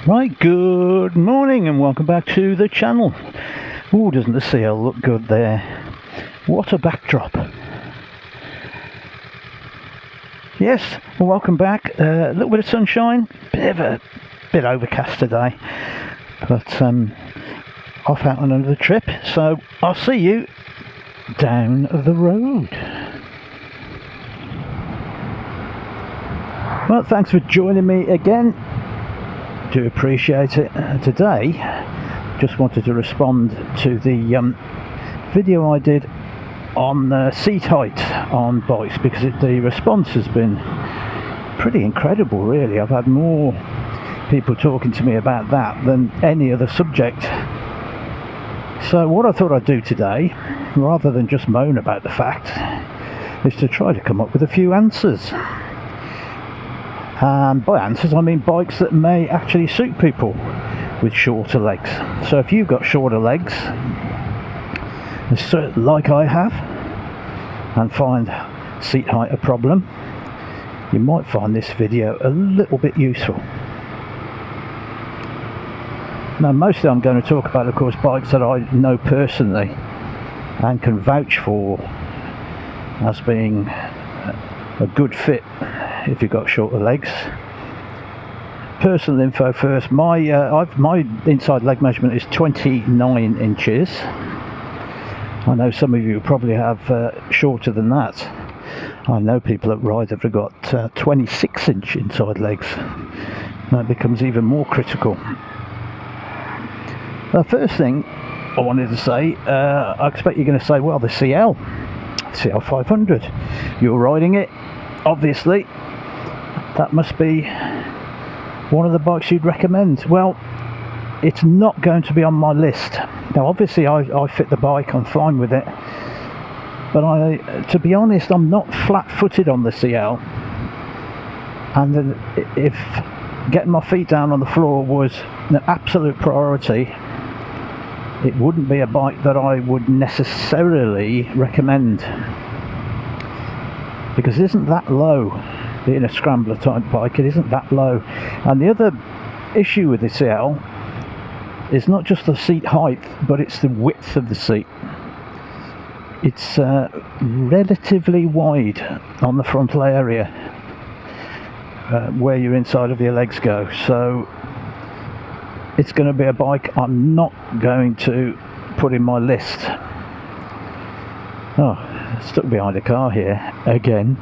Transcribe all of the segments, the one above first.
Right, good morning and welcome back to the channel. Oh, doesn't the CL look good there? What a backdrop. Yes, well, welcome back. A little bit of sunshine, bit overcast today, but off out on another trip, so I'll see you down the road. Well, thanks for joining me again. Do appreciate it. Today just wanted to respond to the video I did on seat height on bikes, because the response has been pretty incredible really. I've had more people talking to me about that than any other subject. So what I thought I'd do today, rather than just moan about the fact, is to try to come up with a few answers. And by answers I mean bikes that may actually suit people with shorter legs. So if you've got shorter legs, like I have, and find seat height a problem, you might find this video a little bit useful. Now mostly I'm going to talk about, of course, bikes that I know personally and can vouch for as being a good fit if you've got shorter legs. Personal info first. My inside leg measurement is 29 inches. I know some of you probably have shorter than that. I know people that ride have got 26-inch inside legs. That becomes even more critical. The first thing I wanted to say, I expect you're going to say, well, the CL500. You're riding it, obviously. That must be one of the bikes you'd recommend. Well, it's not going to be on my list. Now obviously I fit the bike, I'm fine with it, but to be honest, I'm not flat-footed on the CL, and if getting my feet down on the floor was an absolute priority, it wouldn't be a bike that I would necessarily recommend, because it isn't that low. Being a scrambler type bike, it isn't that low. And the other issue with the CL is not just the seat height, but it's the width of the seat. It's relatively wide on the frontal area where your inside of your legs go, so it's going to be a bike I'm not going to put in my list. Oh, stuck behind a car here again.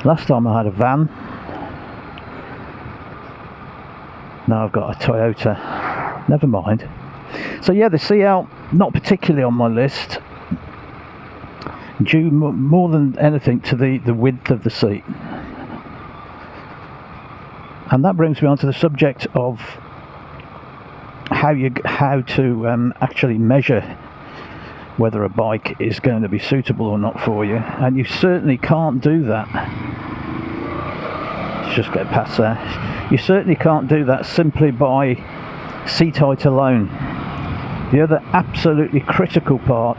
Last time I had a van. Now I've got a Toyota. Never mind. So yeah, the CL, not particularly on my list, due more than anything to the width of the seat. And that brings me on to the subject of how to actually measure whether a bike is going to be suitable or not for you. And you certainly can't do that. Let's just get past there. You certainly can't do that simply by seat height alone. The other absolutely critical part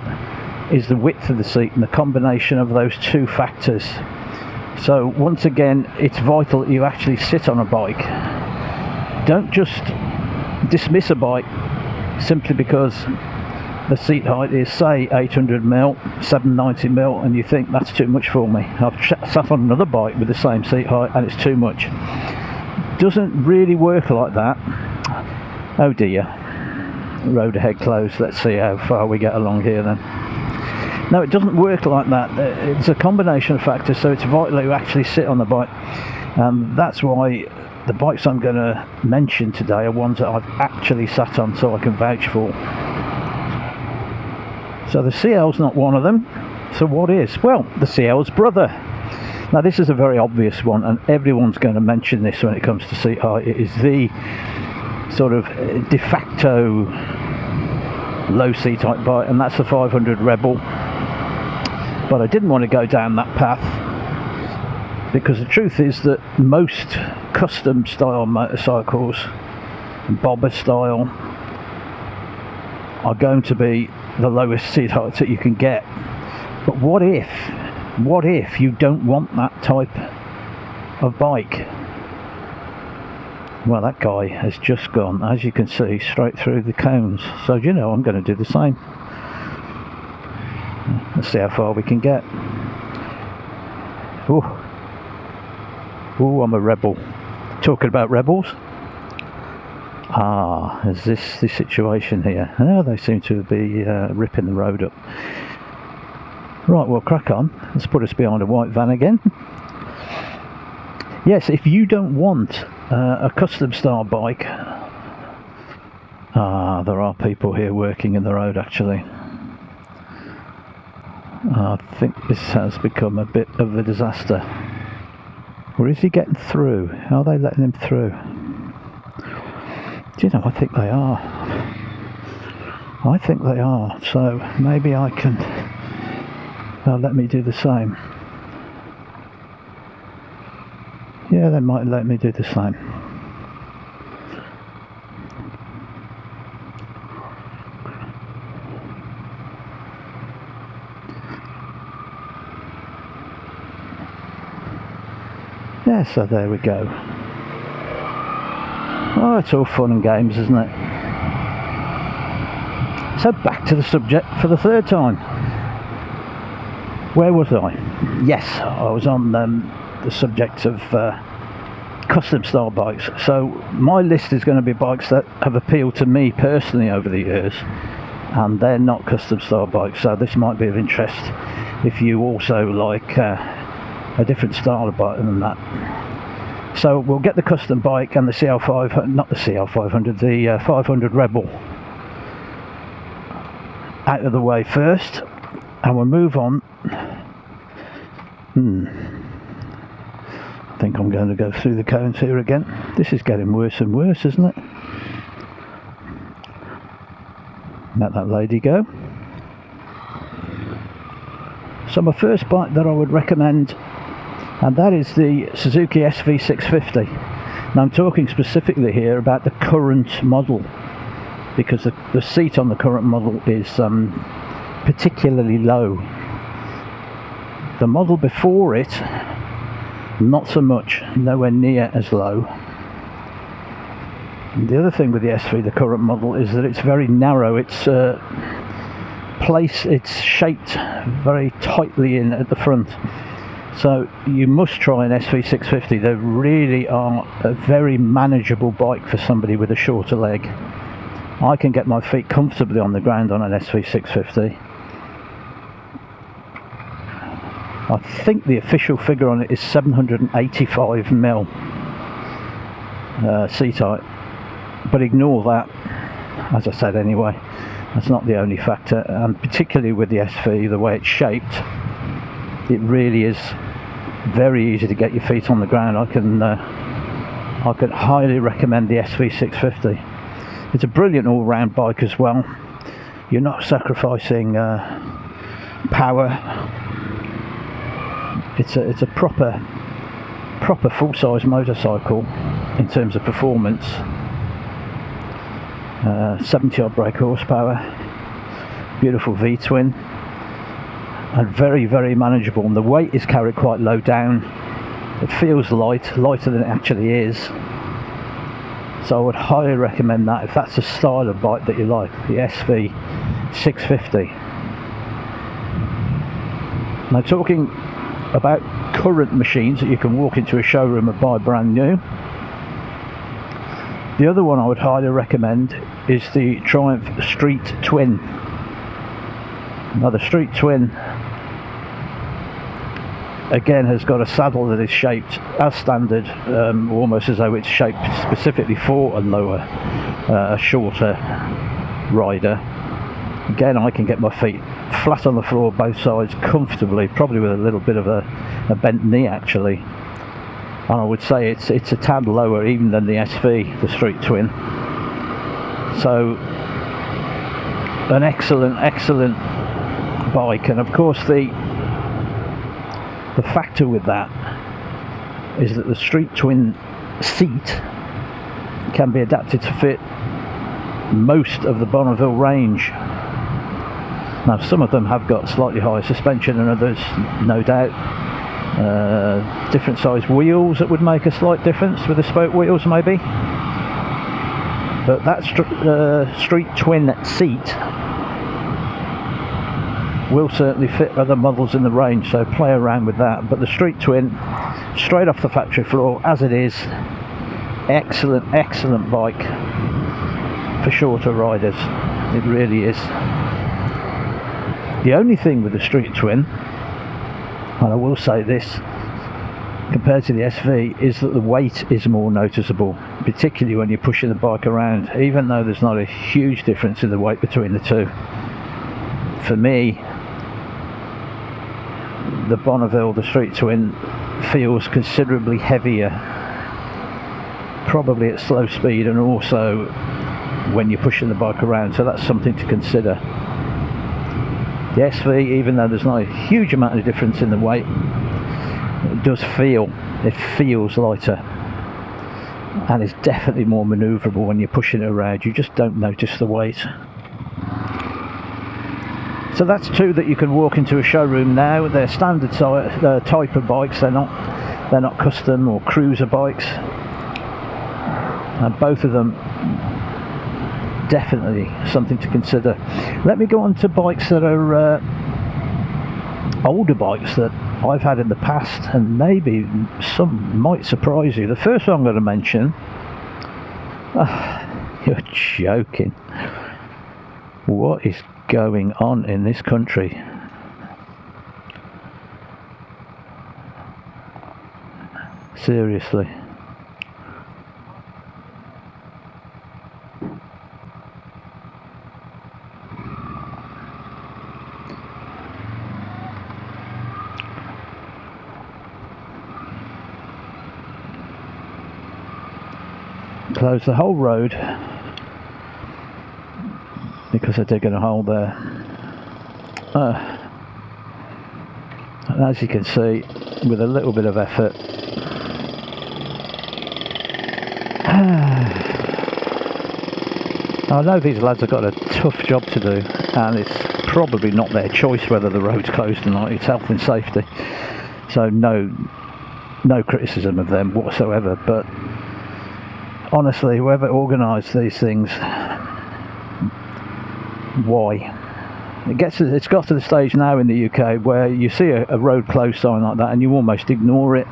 is the width of the seat and the combination of those two factors. So once again, it's vital that you actually sit on a bike. Don't just dismiss a bike simply because the seat height is, say, 800mm, 790mm, and you think that's too much for me. I've sat on another bike with the same seat height and it's too much. Doesn't really work like that. Oh dear. Road ahead closed. Let's see how far we get along here then. No, it doesn't work like that. It's a combination of factors, so it's vital you actually sit on the bike. That's why the bikes I'm going to mention today are ones that I've actually sat on, so I can vouch for. So the CL's not one of them. So what is? Well, the CL's brother. Now this is a very obvious one, and everyone's going to mention this when it comes to seat height. It is the sort of de facto low seat height bike, and that's the 500 Rebel. But I didn't want to go down that path, because the truth is that most custom style motorcycles, bobber style, are going to be the lowest seat height that you can get. But what if you don't want that type of bike? Well, that guy has just gone, as you can see, straight through the cones. So, you know, I'm going to do the same. Let's see how far we can get. Ooh, I'm a rebel. Talking about rebels. Is this the situation here? Oh, they seem to be ripping the road up. Right, well, crack on. Let's put us behind a white van again. Yes, if you don't want a custom style bike, there are people here working in the road actually. I think this has become a bit of a disaster. Or is he getting through? Are they letting him through? Do you know, I think they are. I think they are. So maybe I can... let me do the same. Yeah, they might let me do the same. Yeah, so there we go. Oh, it's all fun and games, isn't it? So back to the subject for the third time. Where was I? Yes, I was on the subject of custom style bikes. So my list is going to be bikes that have appealed to me personally over the years, and they're not custom style bikes. So this might be of interest if you also like a different style of bike than that. So we'll get the custom bike and the CL500, not the CL500, the 500 Rebel out of the way first, and we'll move on. I think I'm going to go through the cones here again. This is getting worse and worse, isn't it? Let that lady go. So my first bike that I would recommend, and that is the Suzuki SV650. Now I'm talking specifically here about the current model, because the seat on the current model is particularly low. The model before it, not so much, nowhere near as low. And the other thing with the SV, the current model, is that it's very narrow. It's shaped very tightly in at the front. So you must try an SV650. They really are a very manageable bike for somebody with a shorter leg. I can get my feet comfortably on the ground on an SV650. I think the official figure on it is 785mm seat height, but ignore that, as I said anyway. That's not the only factor, and particularly with the SV, the way it's shaped, it really is very easy to get your feet on the ground. I can highly recommend the SV650. It's a brilliant all-round bike as well. You're not sacrificing power. It's a proper full-size motorcycle in terms of performance. 70 odd brake horsepower, beautiful V-twin, and very, very manageable. And the weight is carried quite low down. It feels lighter than it actually is. So I would highly recommend that if that's the style of bike that you like, the SV650. Now, talking about current machines that you can walk into a showroom and buy brand new, the other one I would highly recommend is the Triumph Street Twin. Now the Street Twin again has got a saddle that is shaped as standard, almost as though it's shaped specifically for a shorter rider. Again, I can get my feet flat on the floor both sides comfortably, probably with a little bit of a bent knee actually. And I would say it's a tad lower even than the SV, the Street Twin. So an excellent bike. And of course the factor with that is that the Street Twin seat can be adapted to fit most of the Bonneville range. Now some of them have got slightly higher suspension than others, no doubt. Different size wheels that would make a slight difference with the spoke wheels maybe. But that street twin seat will certainly fit other models in the range, so play around with that. But the street twin, straight off the factory floor as it is, excellent bike for shorter riders. It really is. The only thing with the street twin, and I will say this compared to the SV, is that the weight is more noticeable, particularly when you're pushing the bike around, even though there's not a huge difference in the weight between the two. For me, the Bonneville, the street twin, feels considerably heavier, probably at slow speed and also when you're pushing the bike around, so that's something to consider. The SV, even though there's not a huge amount of difference in the weight, it feels lighter, and it's definitely more manoeuvrable when you're pushing it around. You just don't notice the weight. So that's two that you can walk into a showroom now. They're standard type of bikes. They're not custom or cruiser bikes, and both of them definitely something to consider. Let me go on to bikes that are older bikes that I've had in the past, and maybe some might surprise you. The first one I'm going to mention, you're joking. What is going on in this country? Seriously. Close the whole road because they're digging a hole there. And as you can see, with a little bit of effort, I know these lads have got a tough job to do, and it's probably not their choice whether the road's closed or not. It's health and safety, so no criticism of them whatsoever. But honestly, whoever organised these things, why? It's got to the stage now in the UK where you see a road closed sign like that and you almost ignore it.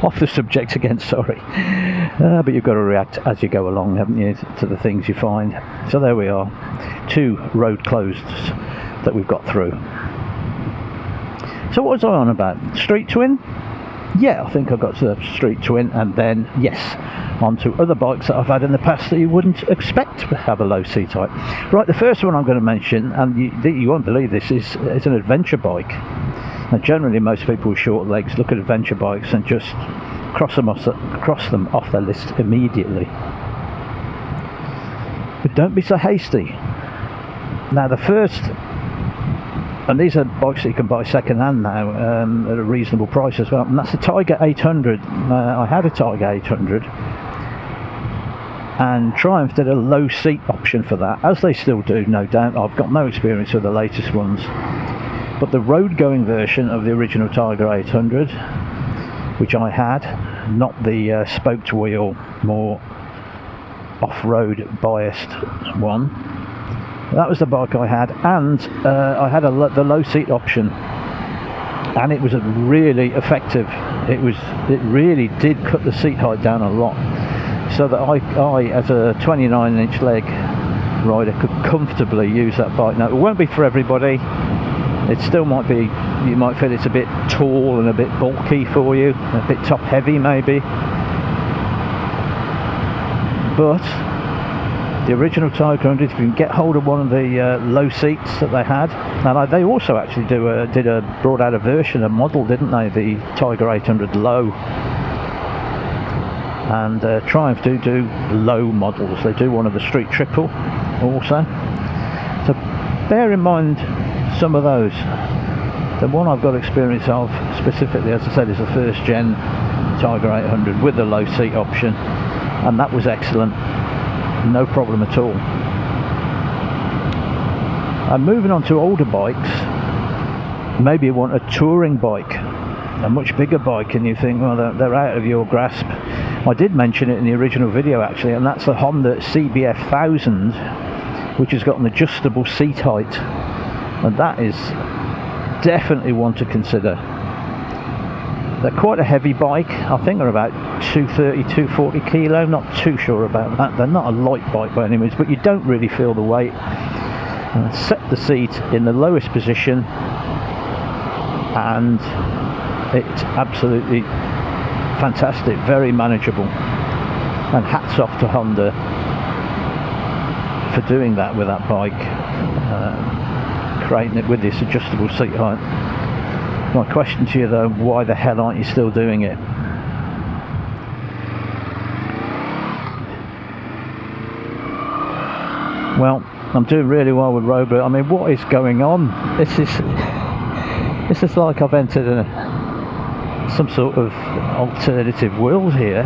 Off the subject again, sorry. But you've got to react as you go along, haven't you, to the things you find. So there we are, two road closed that we've got through. So what was I on about? Street twin? Yeah, I think I got to the street twin, and then yes, onto other bikes that I've had in the past that you wouldn't expect to have a low seat height. Right, the first one I'm going to mention, and you won't believe this, is an adventure bike. Now generally most people with short legs look at adventure bikes and just cross them off their list immediately. But don't be so hasty. Now the first, and these are bikes that you can buy second hand now at a reasonable price as well, and that's the Tiger 800. I had a Tiger 800, and Triumph did a low seat option for that, as they still do, no doubt. I've got no experience with the latest ones, but the road going version of the original Tiger 800, which I had, not the spoked wheel, more off-road biased one, that was the bike I had, and I had the low seat option, and it was really effective. It really did cut the seat height down a lot, so that I as a 29-inch leg rider could comfortably use that bike. Now it won't be for everybody. It still might be, you might feel it's a bit tall and a bit bulky for you, a bit top heavy maybe, but the original Tiger 800, if you can get hold of one of the low seats that they had, and they also actually brought out a version, a model, didn't they, the Tiger 800 Low. And Triumph do low models. They do one of the Street Triple also. So bear in mind some of those. The one I've got experience of specifically, as I said, is the first gen Tiger 800 with the low seat option, and that was excellent. No problem at all. And moving on to older bikes, maybe you want a touring bike, a much bigger bike, and you think, well, they're out of your grasp. I did mention it in the original video actually, and that's the Honda CL500, which has got an adjustable seat height, and that is definitely one to consider. They're quite a heavy bike. I think they're about 230, 240 kilo, not too sure about that. They're not a light bike by any means, but you don't really feel the weight. Set the seat in the lowest position, and it's absolutely fantastic, very manageable, and hats off to Honda for doing that with that bike, creating it with this adjustable seat height. My question to you though, why the hell aren't you still doing it? Well, I'm doing really well with Robert. I mean, what is going on? This is like I've entered some sort of alternative world here.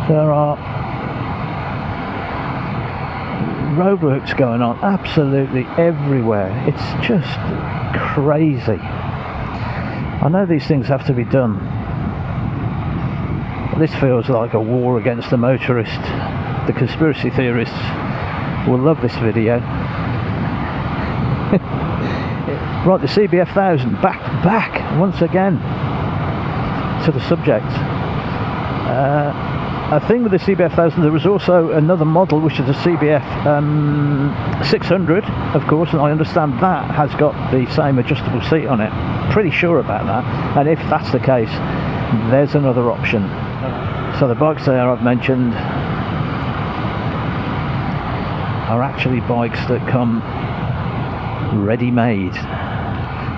There are roadworks going on absolutely everywhere. It's just crazy. I know these things have to be done. This feels like a war against the motorist. The conspiracy theorists will love this video. Right, the CL500, back once again to the subject. A thing with the CL500, there was also another model which is a CL600, of course, and I understand that has got the same adjustable seat on it. Pretty sure about that, and if that's the case, there's another option. So the bikes there I've mentioned are actually bikes that come ready-made.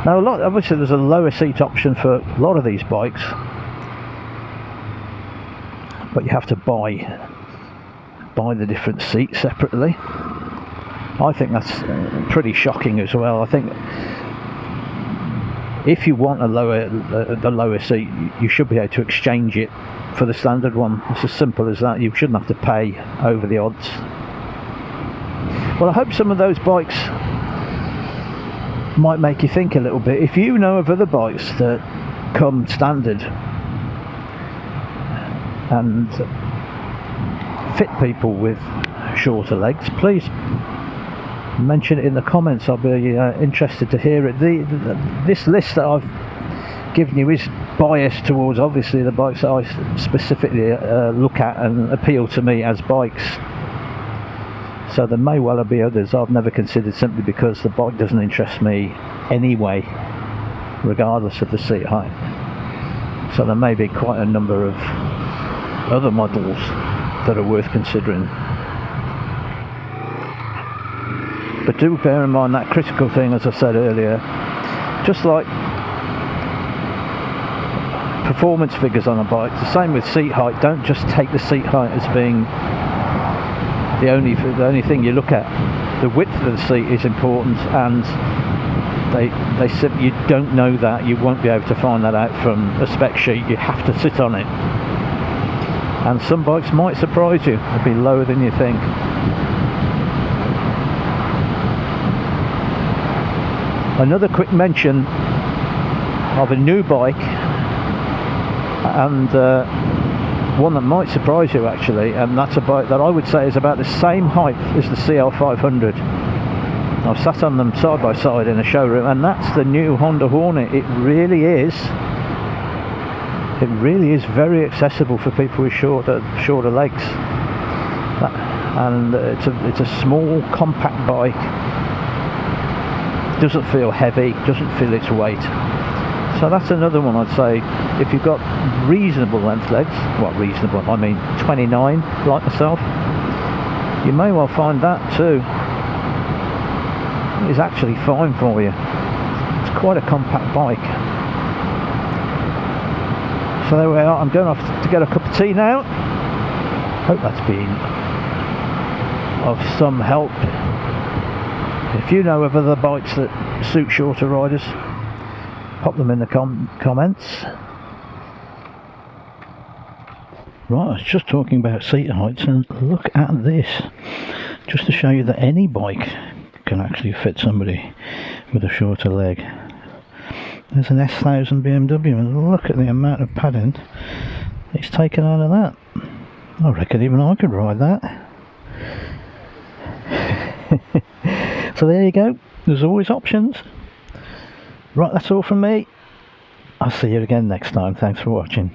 Now, obviously there's a lower seat option for a lot of these bikes, but you have to buy the different seats separately. I think that's pretty shocking as well. I think if you want the lower seat, you should be able to exchange it for the standard one. It's as simple as that. You shouldn't have to pay over the odds. Well, I hope some of those bikes might make you think a little bit. If you know of other bikes that come standard and fit people with shorter legs, please mention it in the comments. I'll be interested to hear it. This list that I've given you is biased towards obviously the bikes that I specifically look at and appeal to me as bikes. So there may well be others I've never considered simply because the bike doesn't interest me anyway, regardless of the seat height. So there may be quite a number of other models that are worth considering. But do bear in mind that critical thing, as I said earlier, just like performance figures on a bike, the same with seat height. Don't just take the seat height as being the only thing you look at. The width of the seat is important, and they said you don't know that. You won't be able to find that out from a spec sheet. You have to sit on it, and some bikes might surprise you. They'll be lower than you think. Another quick mention of a new bike, and one that might surprise you actually, and that's a bike that I would say is about the same height as the CL500. I've sat on them side by side in a showroom, and that's the new Honda Hornet. It really is very accessible for people with shorter legs, and it's a small compact bike. Doesn't feel heavy, doesn't feel its weight. So that's another one I'd say, if you've got reasonable length legs, well, reasonable, I mean 29 like myself, you may well find that too is actually fine for you. It's quite a compact bike. So there we are. I'm going off to get a cup of tea now. Hope that's been of some help. If you know of other bikes that suit shorter riders, pop them in the comments. Right, I was just talking about seat heights, and look at this, just to show you that any bike can actually fit somebody with a shorter leg. There's an S1000 BMW, and look at the amount of padding it's taken out of that. I reckon even I could ride that. So there you go, there's always options. Right, that's all from me. I'll see you again next time. Thanks for watching.